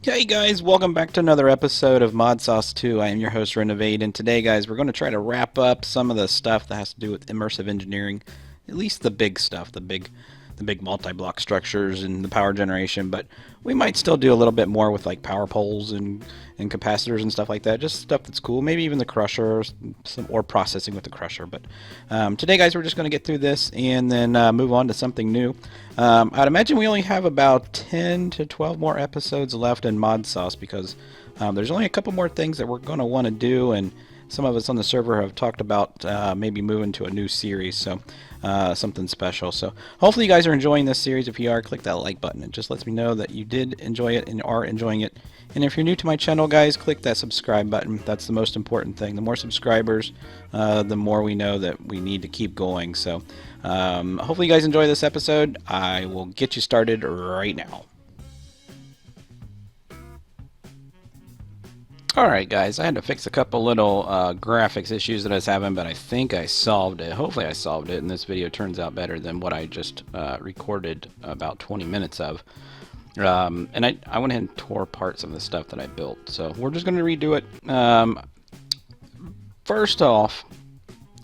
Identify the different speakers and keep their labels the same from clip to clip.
Speaker 1: Hey guys, welcome back to another episode of MODSAUCE 2. I am your host Renovate, and today guys we're going to try to wrap up some of the stuff that has to do with immersive engineering, at least the big stuff, the big multi-block structures and the power generation, but we might still do a little bit more with like power poles and capacitors and stuff like that, just stuff that's cool, maybe even the crusher, or processing with the crusher. But today guys we're just going to get through this and then move on to something new. I'd imagine we only have about 10 to 12 more episodes left in ModSauce because there's only a couple more things that we're going to want to do, and some of us on the server have talked about maybe moving to a new series, so something special. So hopefully you guys are enjoying this series. If you are, click that like button. It just lets me know that you did enjoy it and are enjoying it. And if you're new to my channel guys, click that subscribe button. That's the most important thing. The more subscribers, the more we know that we need to keep going. So hopefully you guys enjoy this episode. I will get you started right now. Alright guys, I had to fix a couple little graphics issues that I was having, but I think I solved it. Hopefully I solved it, and this video turns out better than what I just recorded about 20 minutes of. And I went ahead and tore apart some of the stuff that I built, so we're just going to redo it. First off,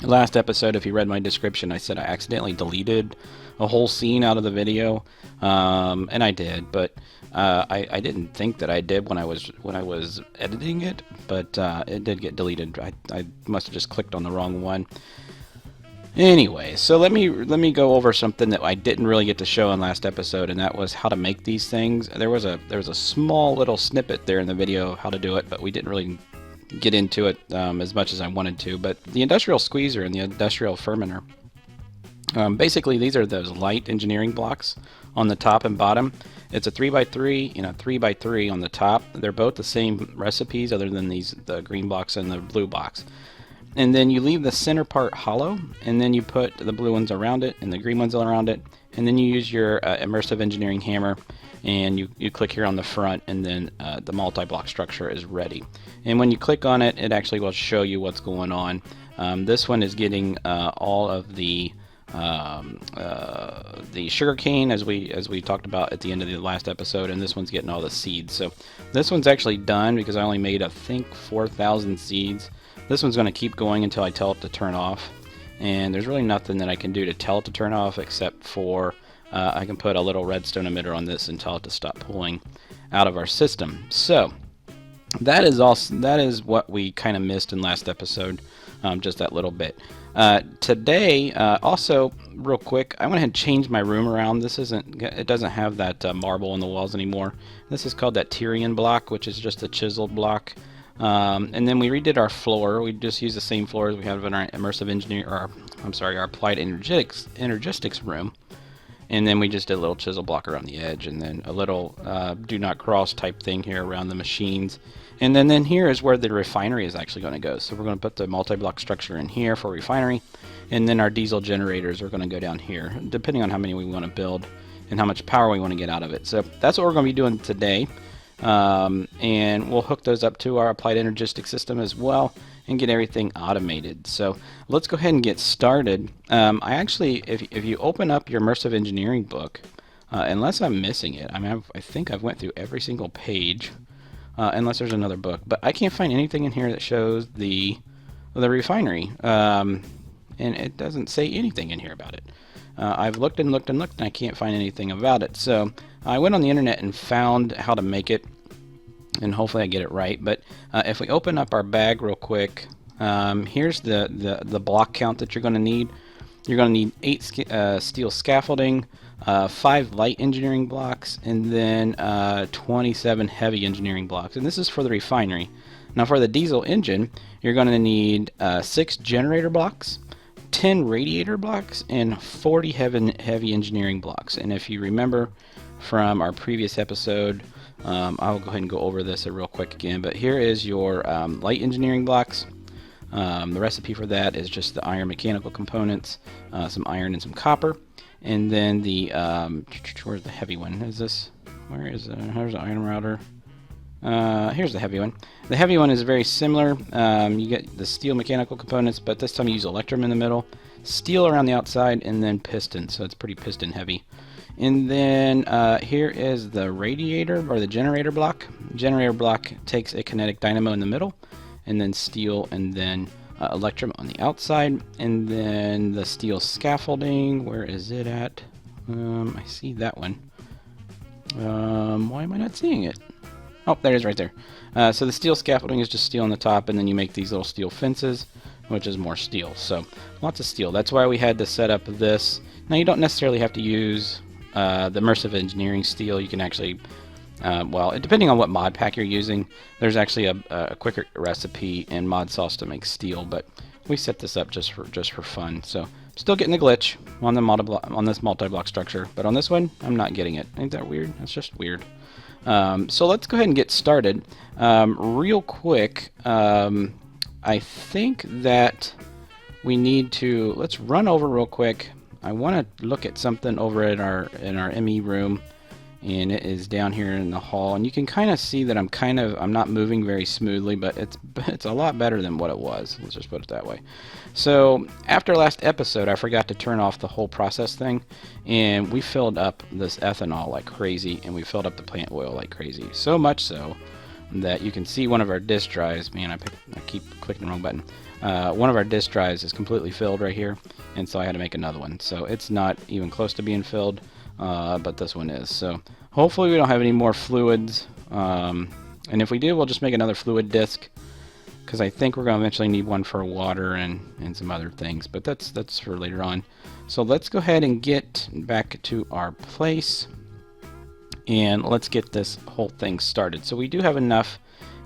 Speaker 1: last episode, if you read my description, I said I accidentally deleted a whole scene out of the video, and I did, but I didn't think that I did when I was editing it, but it did get deleted. I must have just clicked on the wrong one. Anyway, so let me go over something that I didn't really get to show in last episode, and that was how to make these things. There was a small little snippet there in the video of how to do it, but we didn't really get into it as much as I wanted to. But the industrial squeezer and the industrial fermenter, basically these are those light engineering blocks on the top and bottom. It's a 3x3 and a 3x3 on the top. They're both the same recipes other than the green box and the blue box. And then you leave the center part hollow, and then you put the blue ones around it and the green ones around it, and then you use your immersive engineering hammer, and you click here on the front, and then the multi-block structure is ready. And when you click on it, it actually will show you what's going on. This one is getting all of the sugar cane, as we talked about at the end of the last episode, and this one's getting all the seeds. So this one's actually done because I only made, I think, 4,000 seeds. This one's going to keep going until I tell it to turn off, and there's really nothing that I can do to tell it to turn off except for I can put a little redstone emitter on this and tell it to stop pulling out of our system. So that is what we kind of missed in last episode, just that little bit. Today, also real quick, I went ahead and changed my room around. It doesn't have that marble on the walls anymore. This is called that Tyrian block, which is just a chiseled block. And then we redid our floor. We just used the same floor as we have in our immersive our applied energistics room. And then we just did a little chisel block around the edge, and then a little do not cross type thing here around the machines. And then here is where the refinery is actually going to go. So we're going to put the multi-block structure in here for refinery, and then our diesel generators are going to go down here, depending on how many we want to build and how much power we want to get out of it. So that's what we're going to be doing today. And we'll hook those up to our applied energistic system as well and get everything automated. So let's go ahead and get started. I actually, if you open up your immersive engineering book, unless I'm missing it, I think I've went through every single page, unless there's another book, but I can't find anything in here that shows the refinery, and it doesn't say anything in here about it. I've looked and looked and looked, and I can't find anything about it. So I went on the internet and found how to make it, and hopefully I get it right. But if we open up our bag real quick, here's the block count that you're going to need. You're going to need 8 steel scaffolding, 5 light engineering blocks, and then 27 heavy engineering blocks. And this is for the refinery. Now for the diesel engine, you're going to need 6 generator blocks, 10 radiator blocks, and 40 heavy engineering blocks. And if you remember from our previous episode, I'll go ahead and go over this real quick again, but here is your light engineering blocks. The recipe for that is just the iron mechanical components, some iron and some copper, and then the where's the heavy one? Is this, where is here's the iron router, Here's the heavy one. The heavy one is very similar. You get the steel mechanical components, but this time you use electrum in the middle, steel around the outside, and then piston. So it's pretty piston heavy. And then here is the radiator or the generator block. Generator block takes a kinetic dynamo in the middle, and then steel, and then electrum on the outside, and then the steel scaffolding. Where is it at? I see that one. Why am I not seeing it? Oh, there it is right there. So the steel scaffolding is just steel on the top, and then you make these little steel fences, which is more steel. So lots of steel. That's why we had to set up this. Now you don't necessarily have to use the immersive engineering steel. You can actually, well, depending on what mod pack you're using, there's actually a quicker recipe in MODSAUCE to make steel, but we set this up just for fun. So still getting the glitch on the on this multi-block structure, but on this one, I'm not getting it. Ain't that weird? That's just weird. So let's go ahead and get started. Real quick, I think that we need to, let's run over real quick. I want to look at something over in our ME room, and it is down here in the hall, and you can kind of see that I'm not moving very smoothly, but it's a lot better than what it was. Let's just put it that way. So after last episode, I forgot to turn off the whole process thing, and we filled up this ethanol like crazy, and we filled up the plant oil like crazy. So much so that you can see one of our disk drives. Man, I keep clicking the wrong button. One of our disk drives is completely filled right here, and so I had to make another one. So it's not even close to being filled, but this one is. So hopefully we don't have any more fluids, and if we do, we'll just make another fluid disk, because I think we're going to eventually need one for water and some other things, but that's for later on. So let's go ahead and get back to our place, and let's get this whole thing started. So we do have enough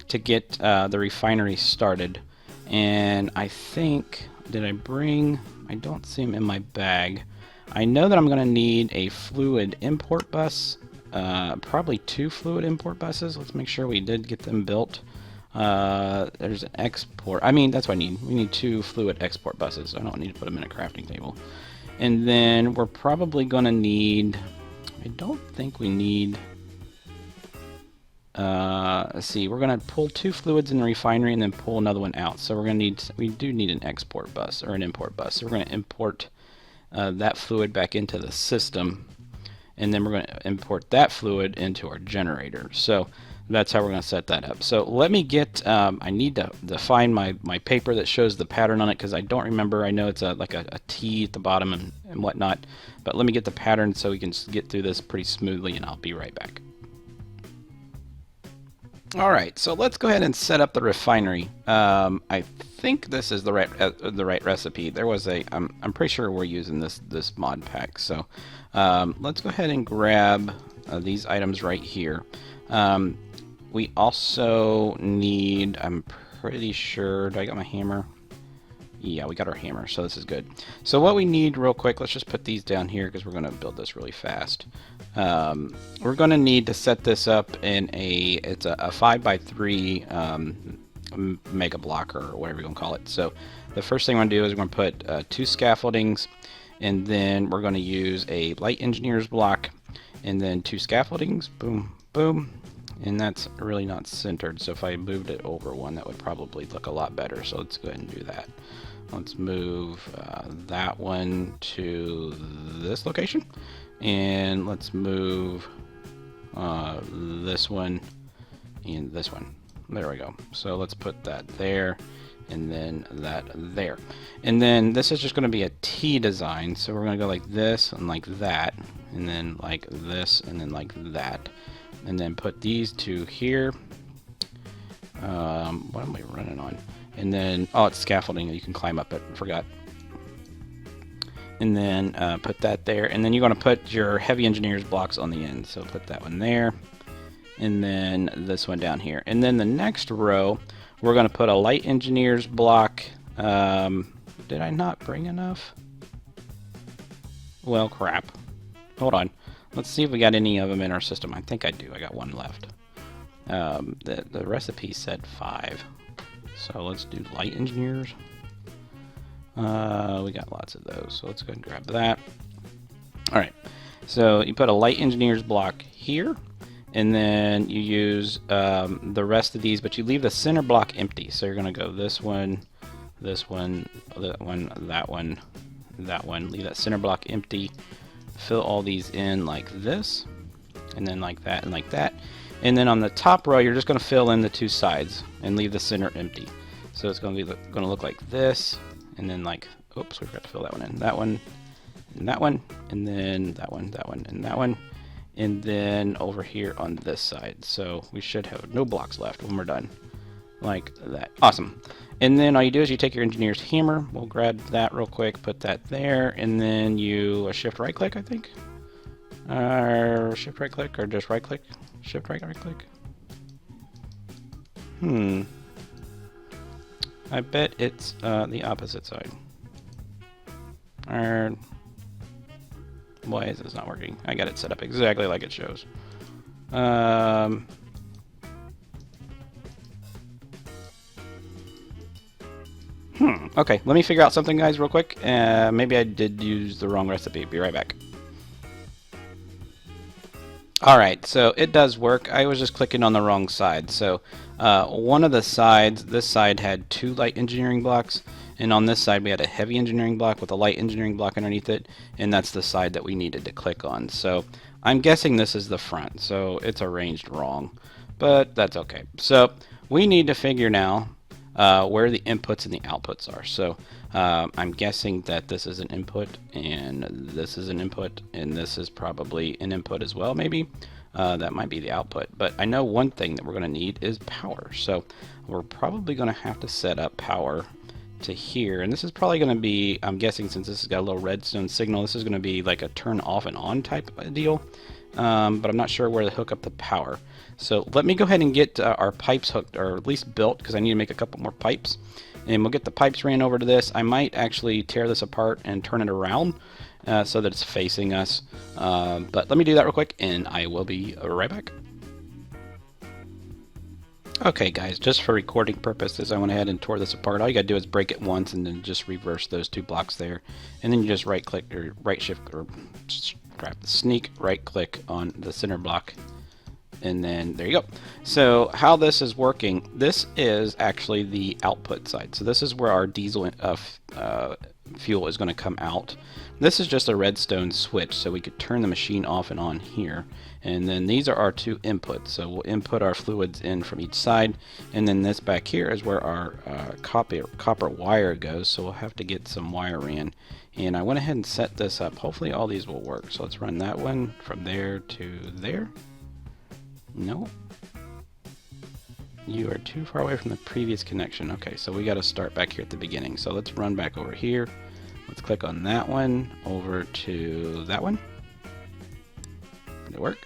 Speaker 1: to get the refinery started, and I think, I don't see them in my bag. I know that I'm going to need a fluid import bus, probably 2 fluid import buses. Let's make sure we did get them built. There's an export. That's what I need. We need 2 fluid export buses. I don't need to put them in a crafting table. And then we're probably going to need, I don't think we need, let's see, we're going to pull 2 fluids in the refinery and then pull another one out. So we do need an export bus or an import bus. So we're going to import that fluid back into the system, and then we're going to import that fluid into our generator. So that's how we're going to set that up. So let me get, I need to find my paper that shows the pattern on it, because I don't remember. I know it's like a T at the bottom and whatnot, but let me get the pattern so we can get through this pretty smoothly, and I'll be right back. Alright, so let's go ahead and set up the refinery. I think this is the right recipe. There was I'm pretty sure we're using this mod pack. So let's go ahead and grab these items right here. We also need, I'm pretty sure, do I got my hammer? Yeah, we got our hammer, so this is good. So what we need real quick, let's just put these down here because we're going to build this really fast. We're going to need to set this up in it's a 5x3 mega block, or whatever you're going to call it. So the first thing we're going to do is we're going to put 2 scaffoldings, and then we're going to use a light engineer's block, and then 2 scaffoldings, boom, boom. And that's really not centered, so if I moved it over one, that would probably look a lot better. So let's go ahead and do that. Let's move that one to this location, and let's move this one and this one. There we go. So let's put that there, and then that there. And then this is just going to be a T design, so we're going to go like this and like that, and then like this and then like that. And then put these 2 here. What am I running on? And then, oh, it's scaffolding that you can climb up it. I forgot. And then put that there. And then you're going to put your heavy engineer's blocks on the end. So put that one there. And then this one down here. And then the next row, we're going to put a light engineer's block. Did I not bring enough? Well, crap. Hold on. Let's see if we got any of them in our system. I think I do. I got 1 left. The recipe said 5. So let's do light engineers. We got lots of those. So let's go ahead and grab that. Alright. So you put a light engineer's block here. and then you use the rest of these, but you leave the center block empty. So you're going to go this one, that one, that one, that one. Leave that center block empty. Fill all these in like this, and then like that and like that. And then on the top row, you're just going to fill in the two sides and leave the center empty. So it's going to look like this, and then like, oops, we forgot to fill that one in. That one, and that one, and then that one, and that one. And then over here on this side. So we should have no blocks left when we're done. Like that. Awesome. And then all you do is you take your engineer's hammer. We'll grab that real quick, put that there, and then you shift right click, I think. Or shift right click, or just right click. Shift right click. I bet it's the opposite side. Or why is this not working? I got it set up exactly like it shows. Okay, let me figure out something, guys, real quick. Maybe I did use the wrong recipe. Be right back. Alright, so it does work. I was just clicking on the wrong side. So one of the sides, this side had 2 light engineering blocks, and on this side we had a heavy engineering block with a light engineering block underneath it, and that's the side that we needed to click on. So I'm guessing this is the front, so it's arranged wrong, but that's okay. So we need to figure now where the inputs and the outputs are. So I'm guessing that this is an input, and this is an input, and this is probably an input as well, maybe. That might be the output. But I know one thing that we're going to need is power. So we're probably going to have to set up power to here. And this is probably going to be, I'm guessing since this has got a little redstone signal, this is going to be like a turn off and on type of deal. But I'm not sure where to hook up the power. So let me go ahead and get our pipes hooked, or at least built, because I need to make a couple more pipes. And we'll get the pipes ran over to this. I might actually tear this apart and turn it around so that it's facing us. But let me do that real quick, and I will be right back. Okay, guys, just for recording purposes, I went ahead and tore this apart. All you gotta do is break it once and then just reverse those 2 blocks there. And then you just right click, or right shift, or sneak right click on the center block. And then there you go. So how this is working, this is actually the output side. So this is where our diesel fuel is going to come out. This is just a redstone switch, so we could turn the machine off and on here. And then these are our 2 inputs. So we'll input our fluids in from each side. And then this back here is where our copper wire goes. So we'll have to get some wire ran. And I went ahead and set this up. Hopefully all these will work. So let's run that one from there to there. No. You are too far away from the previous connection. Okay, so we got to start back here at the beginning. So let's run back over here. Let's click on that one over to that one. Did it work?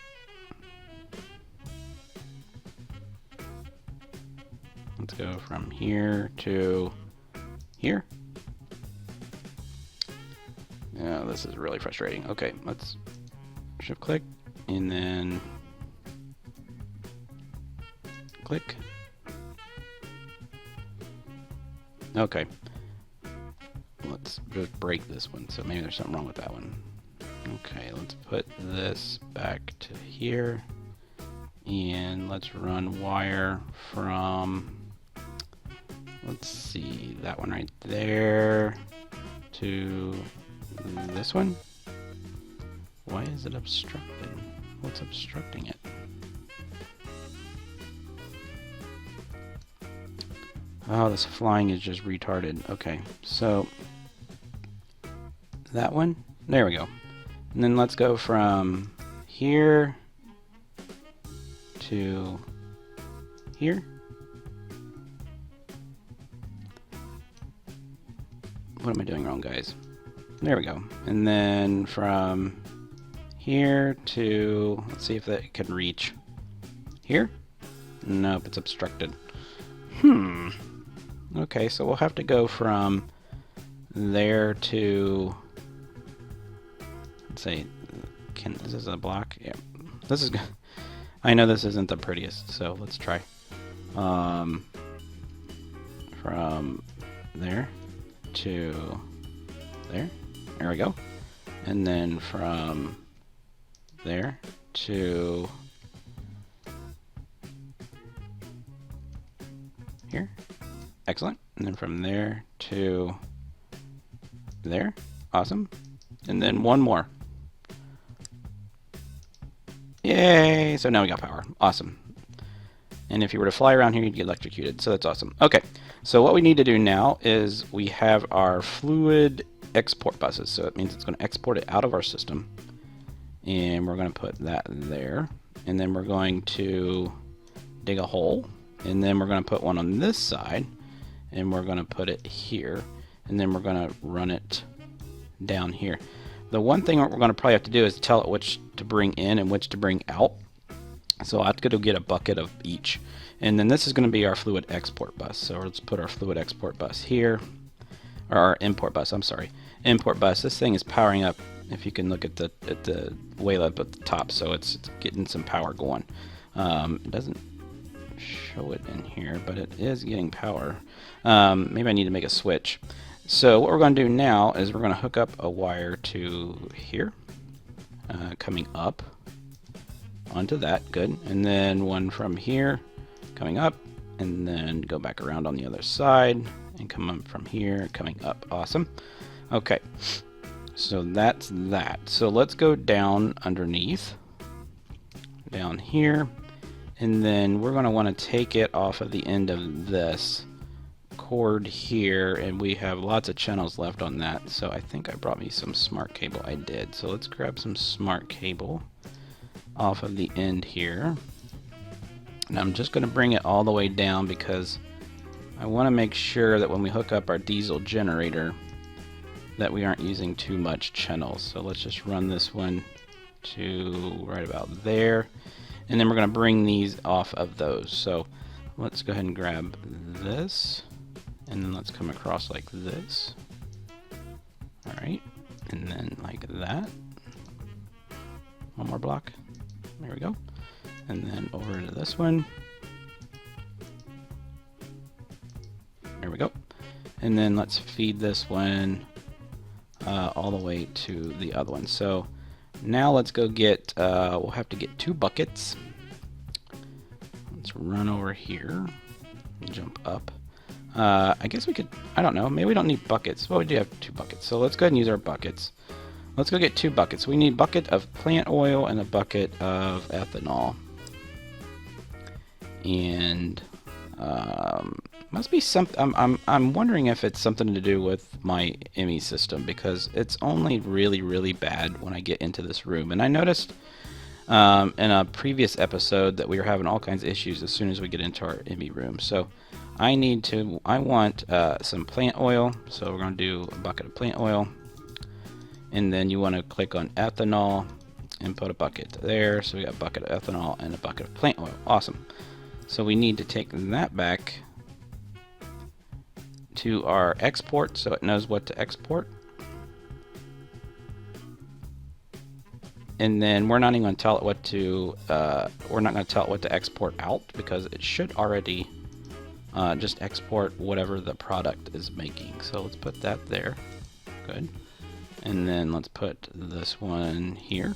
Speaker 1: Let's go from here to here. Yeah, this is really frustrating. Okay, let's shift click and then click. Okay. Let's just break this one. So maybe there's something wrong with that one. Okay, let's put this back to here. And let's run wire from, let's see, that one right there to this one. Why is it obstructed? What's obstructing it? Oh, this flying is just retarded. Okay, so that one, there we go. And then let's go from here to here. What am I doing wrong, guys? There we go. And then from here to, let's see if that can reach here. Nope, it's obstructed. Okay, so we'll have to go from there to, let's say, is this a block? Yeah, this is, I know this isn't the prettiest, so let's try. From there to there, there we go. And then from there to here. Excellent. And then from there to there. Awesome. And then one more. Yay! So now we got power. Awesome. And if you were to fly around here, you'd get electrocuted. So that's awesome. Okay. So what we need to do now is we have our fluid export buses. So it means it's going to export it out of our system. And we're going to put that there. And then we're going to dig a hole. And then we're going to put one on this side. And we're going to put it here. And then we're going to run it down here. The one thing we're going to probably have to do is tell it which to bring in and which to bring out. So I have to go get a bucket of each. And then this is going to be our fluid export bus. So let's put our fluid export bus here. Or our import bus, I'm sorry. Import bus. This thing is powering up. If you can look at the way up at the top. So it's getting some power going. It doesn't show it in here, but it is getting power. Maybe I need to make a switch. So what we're going to do now is we're going to hook up a wire to here, coming up onto that, good, and then one from here coming up, and then go back around on the other side and come up from here coming up. Awesome. Okay, so that's that. So let's go down underneath, down here, and then we're going to want to take it off of the end of this cord here, and we have lots of channels left on that. So I think I brought me some smart cable. I did. So let's grab some smart cable off of the end here, and I'm just going to bring it all the way down because I want to make sure that when we hook up our diesel generator that we aren't using too much channels. So let's just run this one to right about there, and then we're going to bring these off of those. So let's go ahead and grab this, and then let's come across like this. Alright, and then like that. One more block. There we go. And then over to this one. There we go. And then let's feed this one all the way to the other one. So now let's go get, we'll have to get 2 buckets. Let's run over here, jump up. I guess we could, I don't know, maybe we don't need buckets. Well, we do have 2 buckets, so let's go ahead and use our buckets. Let's go get 2 buckets. We need a bucket of plant oil and a bucket of ethanol. And must be something. I'm wondering if it's something to do with my ME system, because it's only really bad when I get into this room. And I noticed in a previous episode that we were having all kinds of issues as soon as we get into our ME room. So I want some plant oil. So we're going to do a bucket of plant oil, and then you want to click on ethanol and put a bucket there. So we got a bucket of ethanol and a bucket of plant oil. Awesome. So we need to take that back to our export so it knows what to export. And then we're not even going to tell it what to export out, because it should already just export whatever the product is making. So let's put that there. Good. And then let's put this one here.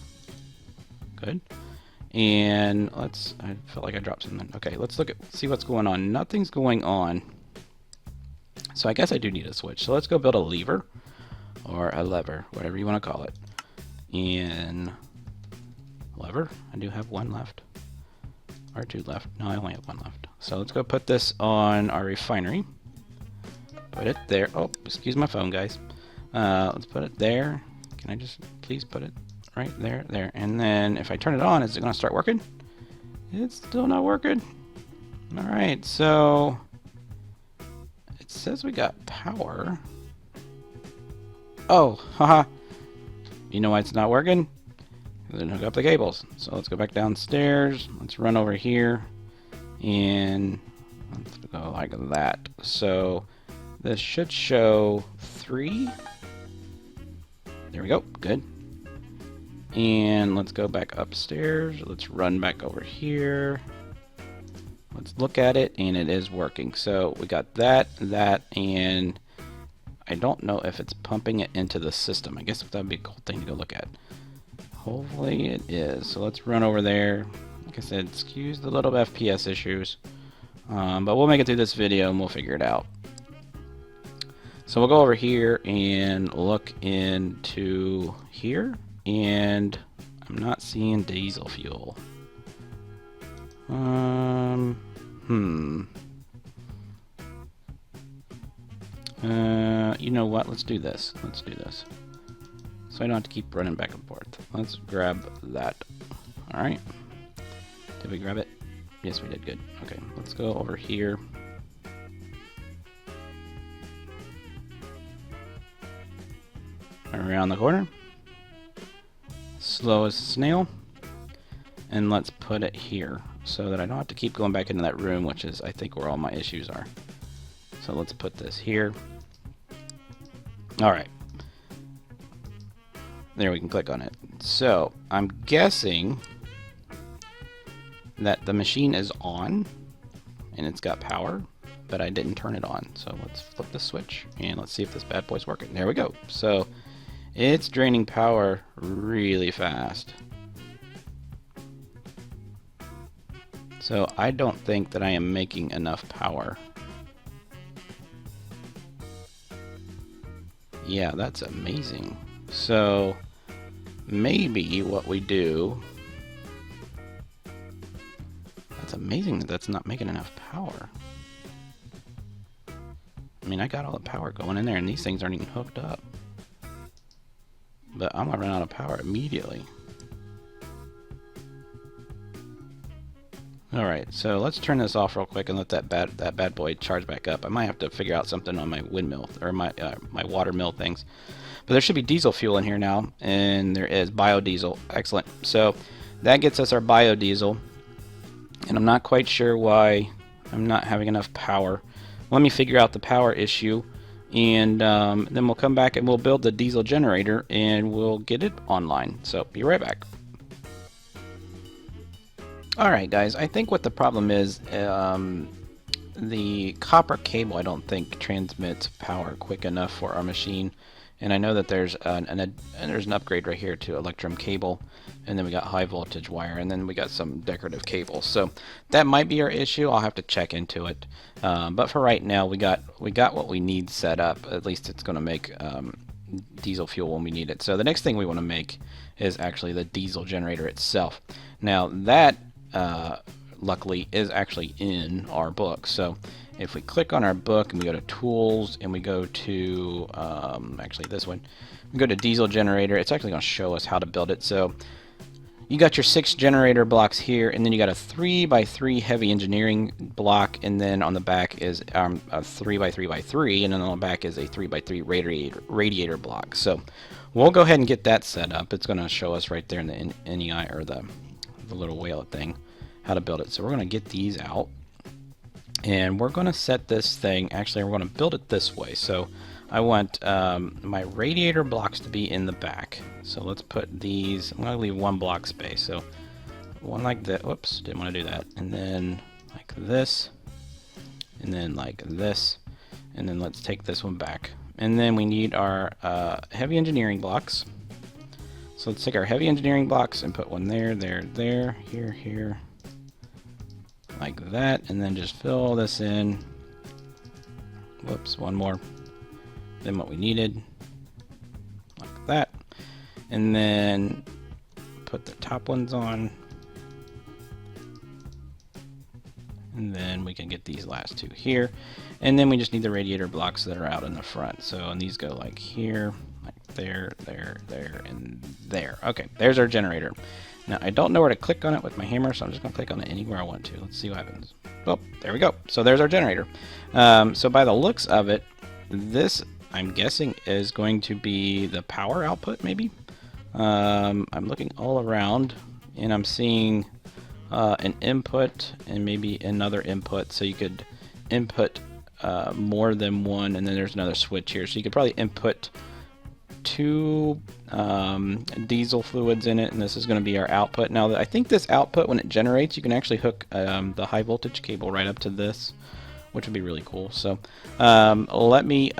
Speaker 1: Good. And I felt like I dropped something. Okay, let's see what's going on. Nothing's going on. So I guess I do need a switch. So let's go build a lever, or a lever, whatever you want to call it. And lever, I do have 1 left. Or 2 left. No, I only have 1 left. So let's go put this on our refinery. Put it there. Oh, excuse my phone, guys. Let's put it there. Can I just please put it right there, there. And then if I turn it on, is it going to start working? It's still not working. All right, so it says we got power. Oh, haha. You know why it's not working? I didn't hook up the cables. So let's go back downstairs. Let's run over here, and let's go like that. So this should show 3. There we go. Good. And let's go back upstairs. Let's run back over here. Let's look at it, and it is working. So we got that, and I don't know if it's pumping it into the system. I guess that would be a cool thing to go look at. Hopefully it is. So let's run over there. Like I said, excuse the little FPS issues. But we'll make it through this video and we'll figure it out. So we'll go over here and look into here, and I'm not seeing diesel fuel. You know what? Let's do this. Let's do this. So I don't have to keep running back and forth. Let's grab that. Alright. Did we grab it? Yes, we did. Good. Okay, let's go over here. Around the corner. Slow as a snail. And let's put it here so that I don't have to keep going back into that room, which is, I think, where all my issues are. So let's put this here. Alright. There, we can click on it. So, I'm guessing that the machine is on and it's got power, but I didn't turn it on. So let's flip the switch and let's see if this bad boy's working. There we go. So it's draining power really fast. So I don't think that I am making enough power. Yeah, that's amazing. So maybe what we do... That's amazing that that's not making enough power. I mean, I got all the power going in there and these things aren't even hooked up. But I'm gonna run out of power immediately. Alright, so let's turn this off real quick and let that bad boy charge back up. I might have to figure out something on my windmill, or my water mill things. But there should be diesel fuel in here now, and there is biodiesel. Excellent. So that gets us our biodiesel, and I'm not quite sure why I'm not having enough power. Let me figure out the power issue, and then we'll come back and we'll build the diesel generator and we'll get it online. So be right back. Alright guys, I think what the problem is, the copper cable I don't think transmits power quick enough for our machine. And I know that there's an upgrade right here to Electrum cable, and then we got high voltage wire, and then we got some decorative cables. So that might be our issue. I'll have to check into it. But for right now, we got what we need set up. At least it's going to make diesel fuel when we need it. So the next thing we want to make is actually the diesel generator itself. Now that luckily is actually in our book. So if we click on our book and we go to tools and we go to actually this one, we go to diesel generator, it's actually going to show us how to build it. So you got your 6 generator blocks here, and then you got a 3x3 heavy engineering block, and then on the back is a 3x3x3, and then on the back is a 3x3 radiator block. So we'll go ahead and get that set up. It's going to show us right there in the NEI, or the little whale thing, how to build it. So we're going to get these out, and we're going to set this thing, actually we're going to build it this way. So I want my radiator blocks to be in the back. So let's put these, I'm going to leave 1 block space. So one like that, whoops, didn't want to do that. And then like this, and then like this, and then let's take this one back. And then we need our heavy engineering blocks. So let's take our heavy engineering blocks and put one there, there, here, like that, and then just fill this in. Whoops, one more than what we needed, like that, and then put the top ones on, and then we can get these last 2 here, and then we just need the radiator blocks that are out in the front. So, and these go like here, like there, and there. Okay, there's our generator. Now I don't know where to click on it with my hammer, so I'm just going to click on it anywhere I want to. Let's see what happens. Oh, there we go. So there's our generator. So by the looks of it, this, I'm guessing, is going to be the power output, maybe? I'm looking all around, and I'm seeing an input and maybe another input. So you could input more than one, and then there's another switch here. So you could probably input 2 diesel fluids in it, and this is going to be our output. Now I think this output, when it generates, you can actually hook the high voltage cable right up to this, which would be really cool. So let me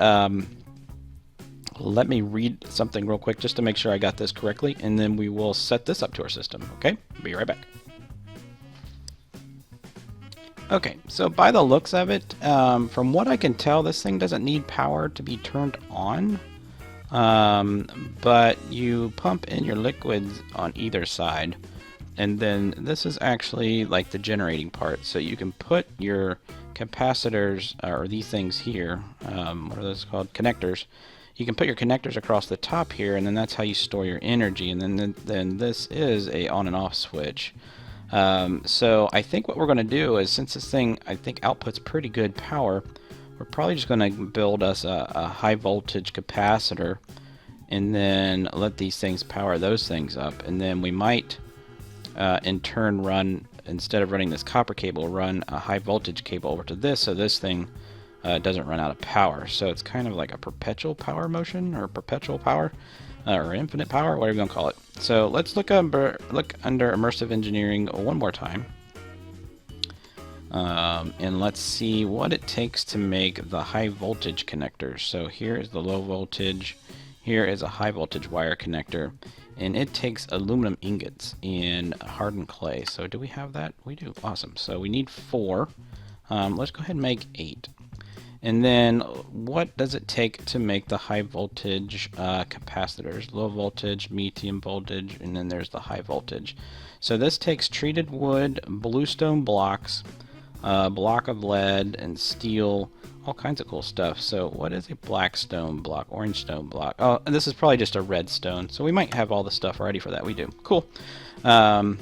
Speaker 1: read something real quick just to make sure I got this correctly, and then we will set this up to our system. Okay, be right back. Okay, so by the looks of it, from what I can tell, this thing doesn't need power to be turned on. But you pump in your liquids on either side, and then this is actually like the generating part. So you can put your capacitors, or these things here, what are those called? Connectors. You can put your connectors across the top here, and then that's how you store your energy. And then this is a on and off switch. So I think what we're going to do is, since this thing I think outputs pretty good power, we're probably just going to build us a high voltage capacitor, and then let these things power those things up. And then we might in turn run, instead of running this copper cable, run a high voltage cable over to this, so this thing doesn't run out of power. So it's kind of like a perpetual power motion, or perpetual power, or infinite power, whatever you want to call it. So let's look under immersive engineering one more time, and let's see what it takes to make the high voltage connectors. So here is the low voltage, here is a high voltage wire connector, and it takes aluminum ingots in hardened clay. So do we have that? We do. Awesome. So we need 4. Let's go ahead and make 8. And then what does it take to make the high voltage capacitors? Low voltage, medium voltage, and then there's the high voltage. So this takes treated wood, bluestone blocks, block of lead, and steel, all kinds of cool stuff. So what is a black stone block, orange stone block? Oh, and this is probably just a red stone. So we might have all the stuff ready for that. We do. Cool. Yeah,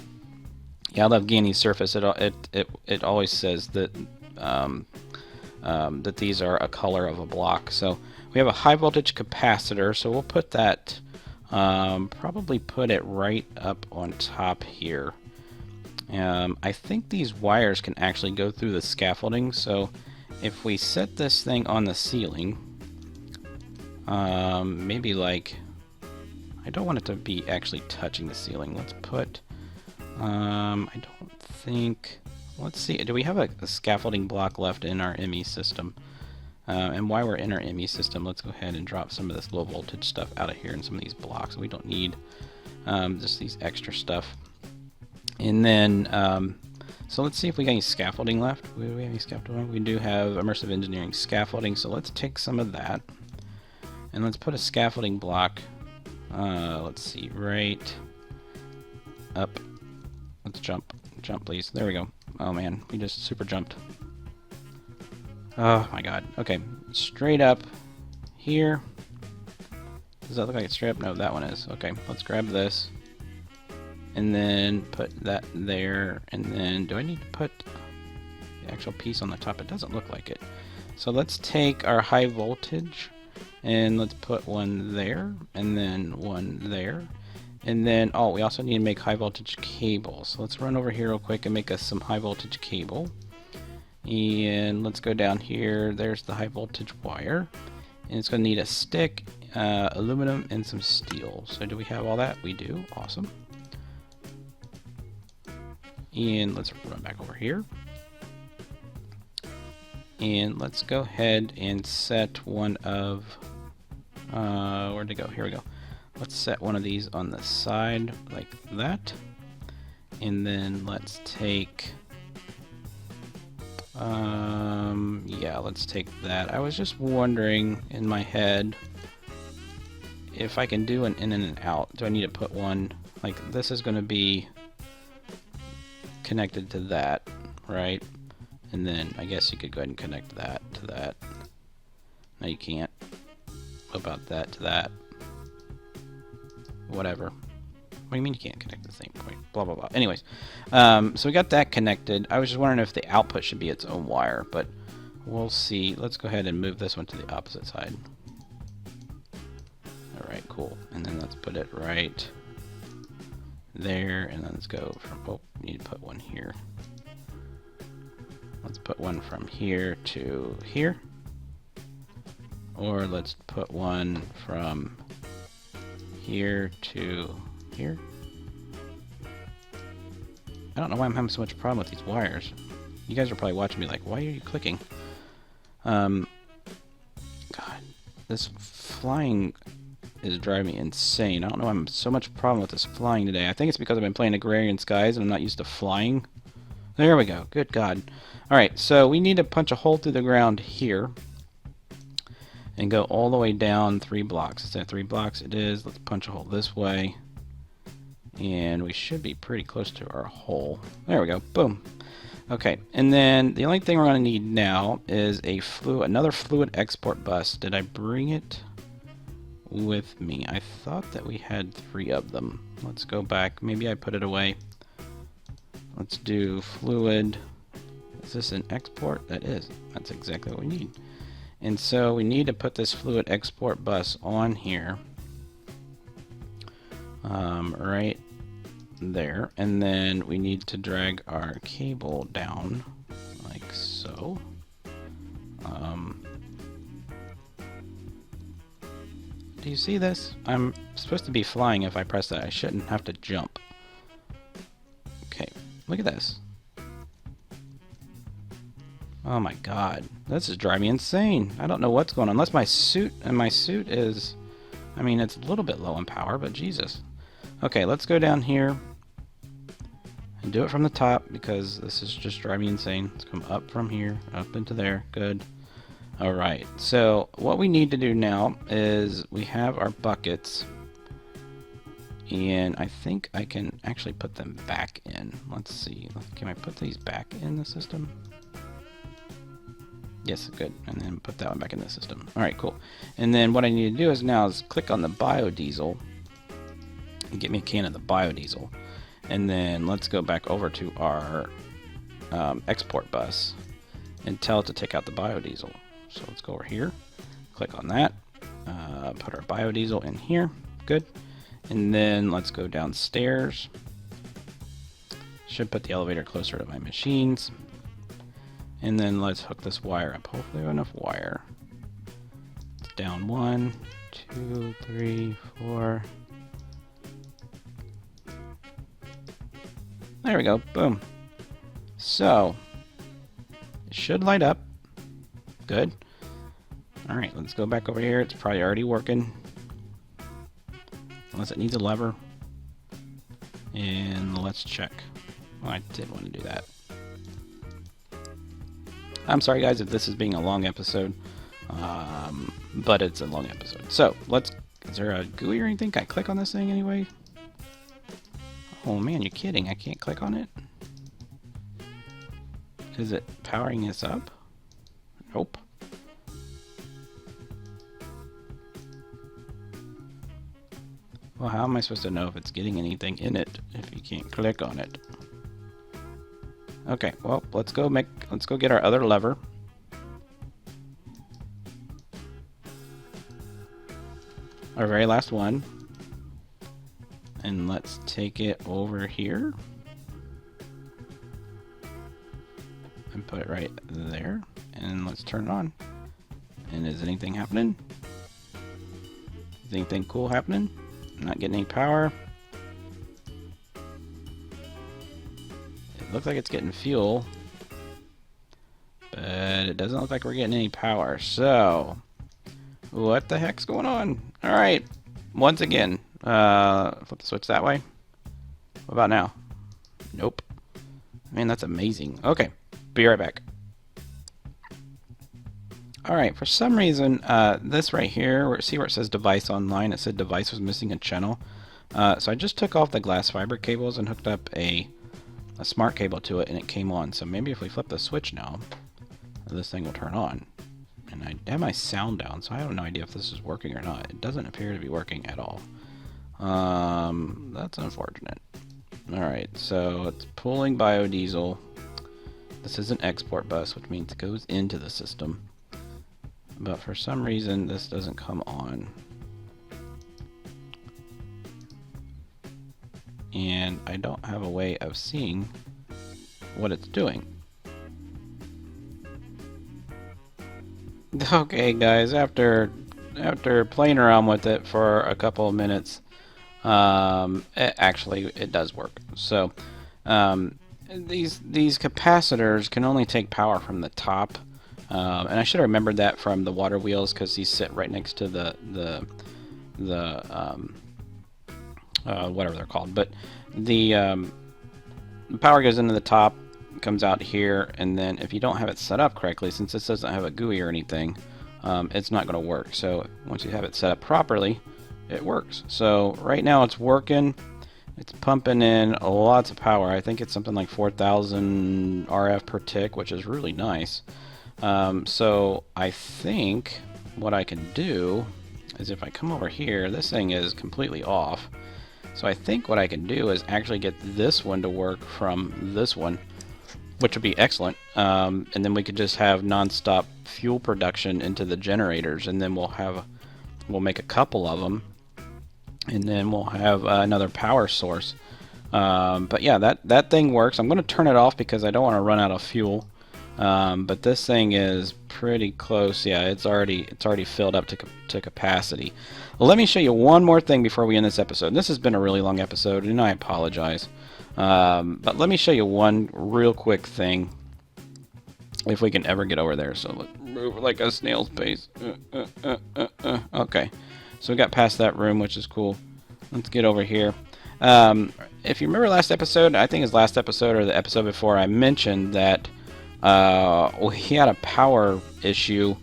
Speaker 1: I love Ganny's surface. It always says that that these are a color of a block. So we have a high voltage capacitor, so we'll put that, probably put it right up on top here. I think these wires can actually go through the scaffolding, so if we set this thing on the ceiling, maybe like, I don't want it to be actually touching the ceiling. Let's put, I don't think, let's see, do we have a scaffolding block left in our ME system? And while we're in our ME system, let's go ahead and drop some of this low voltage stuff out of here and some of these blocks. We don't need just these extra stuff. And then, so let's see if we got any scaffolding left. Do we have any scaffolding? We do have immersive engineering scaffolding, so let's take some of that. And let's put a scaffolding block, let's see, right up. Let's jump, please. There we go. Oh man, we just super jumped. Oh my god. Okay, straight up here. Does that look like it's straight up? No, that one is. Okay, let's grab this. And then put that there. And then, do I need to put the actual piece on the top? It doesn't look like it. So let's take our high voltage and let's put one there. And then one there. And then, oh, we also need to make high voltage cable. So let's run over here real quick and make us some high voltage cable. And let's go down here. There's the high voltage wire. And it's going to need a stick, aluminum, and some steel. So do we have all that? We do. Awesome. And let's run back over here. And let's go ahead and set one of, where'd it go? Here we go. Let's set one of these on the side like that. And then let's take, yeah, let's take that. I was just wondering in my head if I can do an in and an out. Do I need to put one, like this is going to be connected to that, right? And then I guess you could go ahead and connect that to that. No, you can't. What about that to that? Whatever. What do you mean you can't connect the same point? Blah, blah, blah. Anyways, so we got that connected. I was just wondering if the output should be its own wire, but we'll see. Let's go ahead and move this one to the opposite side. Alright, cool. And then let's put it right there, and then let's go from, oh, need to put one here. Let's put one from here to here. Or let's put one from here to here. I don't know why I'm having so much problem with these wires. You guys are probably watching me like, why are you clicking? God, this flying is driving me insane. I don't know why I'm so much problem with this flying today. I think it's because I've been playing Agrarian Skies and I'm not used to flying. There we go. Good God. Alright, so we need to punch a hole through the ground here and go all the way down 3 blocks. Is that 3 blocks? It is. Let's punch a hole this way. And we should be pretty close to our hole. There we go. Boom. Okay, and then the only thing we're going to need now is another fluid export bus. Did I bring it with me? I thought that we had 3 of them. Let's go back. Maybe I put it away. Let's do fluid. Is this an export? That is. That's exactly what we need. And so we need to put this fluid export bus on here. Right there. And then we need to drag our cable down like so. Do you see this? I'm supposed to be flying if I press that. I shouldn't have to jump. Okay, look at this. Oh my God, this is driving me insane. I don't know what's going on. Unless my suit is, I mean, it's a little bit low in power, but Jesus. Okay, let's go down here and do it from the top because this is just driving me insane. Let's come up from here, up into there. Good. All right, so what we need to do now is we have our buckets, and I think I can actually put them back in. Let's see. Can I put these back in the system? Yes, good. And then put that one back in the system. All right, cool. And then what I need to do is now is click on the biodiesel and get me a can of the biodiesel. And then let's go back over to our export bus and tell it to take out the biodiesel. So let's go over here, click on that, put our biodiesel in here. Good. And then let's go downstairs. Should put the elevator closer to my machines. And then let's hook this wire up. Hopefully I have enough wire. It's down 1, 2, 3, 4. There we go. Boom. So it should light up. Good. Alright, let's go back over here. It's probably already working. Unless it needs a lever. And let's check. Well, I did want to do that. I'm sorry guys if this is being a long episode, but it's a long episode. So is there a GUI or anything? Can I click on this thing anyway? Oh man, you're kidding. I can't click on it? Is it powering this up? Nope. Well, how am I supposed to know if it's getting anything in it if you can't click on it? Okay, well, let's go get our other lever. Our very last one. And let's take it over here. And put it right there. And let's turn it on. And is anything happening? Is anything cool happening? Not getting any power. Looks like it's getting fuel, but it doesn't look like we're getting any power. So, what the heck's going on? All right, once again, flip the switch that way. What about now? Nope. Man, that's amazing. Okay, be right back. All right, for some reason, this right here, see where it says device online, it said device was missing a channel. So I just took off the glass fiber cables and hooked up a smart cable to it, and it came on. So maybe if we flip the switch now, this thing will turn on. And I have my sound down, so I have no idea if this is working or not. It doesn't appear to be working at all. That's unfortunate. Alright, so it's pulling biodiesel. This is an export bus, which means it goes into the system. But for some reason, this doesn't come on. And I don't have a way of seeing what it's doing. Okay guys, after playing around with it for a couple of minutes, it does work. So these capacitors can only take power from the top, and I should have remembered that from the water wheels because these sit right next to the whatever they're called, but the power goes into the top, comes out here, and then if you don't have it set up correctly, since this doesn't have a GUI or anything, it's not going to work. So once you have it set up properly, it works. So right now it's working. It's pumping in lots of power. I think it's something like 4,000 RF per tick, which is really nice. So I think what I can do is if I come over here, this thing is completely off. So I think what I can do is actually get this one to work from this one, which would be excellent. And then we could just have non-stop fuel production into the generators, and then we'll make a couple of them, and then we'll have another power source. But yeah, that thing works. I'm going to turn it off because I don't want to run out of fuel. But this thing is pretty close. Yeah, it's already filled up to capacity. Well, let me show you one more thing before we end this episode. This has been a really long episode, and I apologize. But let me show you one real quick thing, if we can ever get over there. So let's move like a snail's pace. Okay, so we got past that room, which is cool. Let's get over here. If you remember last episode, I think it's last episode or the episode before, I mentioned that he had a power issue,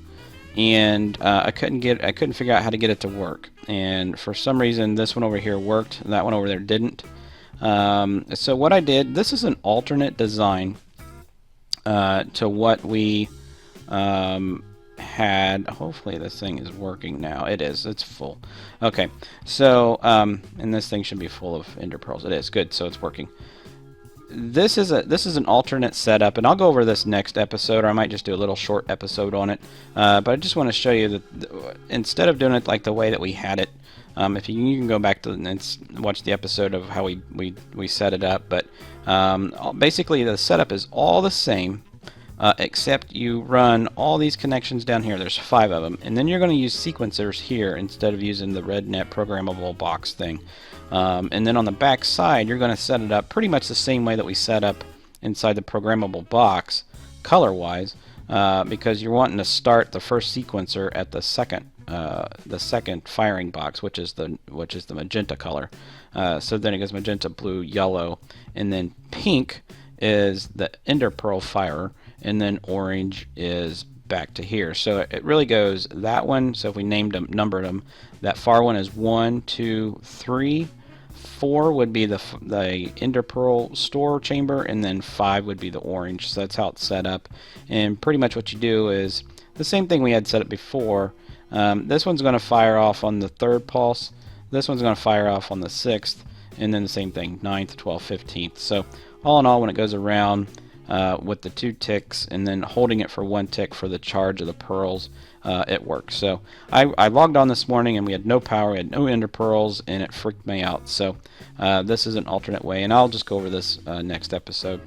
Speaker 1: and I couldn't figure out how to get it to work. And for some reason, this one over here worked, and that one over there didn't. So what I did, this is an alternate design to what we had. Hopefully this thing is working now. It is. It's full. Okay. So and this thing should be full of ender pearls. It is. Good. So it's working. This is an alternate setup, and I'll go over this next episode, or I might just do a little short episode on it. But I just want to show you that instead of doing it like the way that we had it, if you can go back to and watch the episode of how we set it up. But basically the setup is all the same, except you run all these connections down here. There's 5 of them, and then you're going to use sequencers here instead of using the RedNet programmable box thing. And then on the back side, you're going to set it up pretty much the same way that we set up inside the programmable box, color-wise, because you're wanting to start the first sequencer at the second firing box, which is the magenta color. So then it goes magenta, blue, yellow, and then pink is the ender pearl firer, and then orange is back to here. So it really goes that one. So if we numbered them, that far one is 1, 2, 3. 4 would be the ender pearl store chamber, and then 5 would be the orange. So that's how it's set up. And pretty much what you do is the same thing we had set up before. This one's going to fire off on the 3rd pulse. This one's going to fire off on the 6th, and then the same thing, 9th, 12th, 15th. So all in all, when it goes around with the 2 ticks and then holding it for 1 tick for the charge of the pearls, it works. So I logged on this morning and we had no power, we had no ender pearls, and it freaked me out. So this is an alternate way, and I'll just go over this next episode.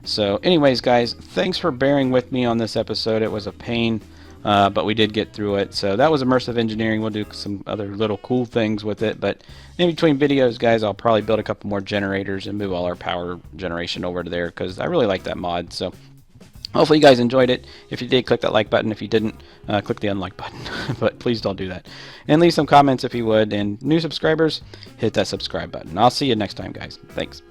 Speaker 1: So anyways, guys, thanks for bearing with me on this episode. It was a pain, but we did get through it. So that was Immersive Engineering. We'll do some other little cool things with it, but in between videos, guys, I'll probably build a couple more generators and move all our power generation over to there, because I really like that mod. So hopefully you guys enjoyed it. If you did, click that like button. If you didn't, click the unlike button. But please don't do that. And leave some comments if you would. And new subscribers, hit that subscribe button. I'll see you next time, guys. Thanks.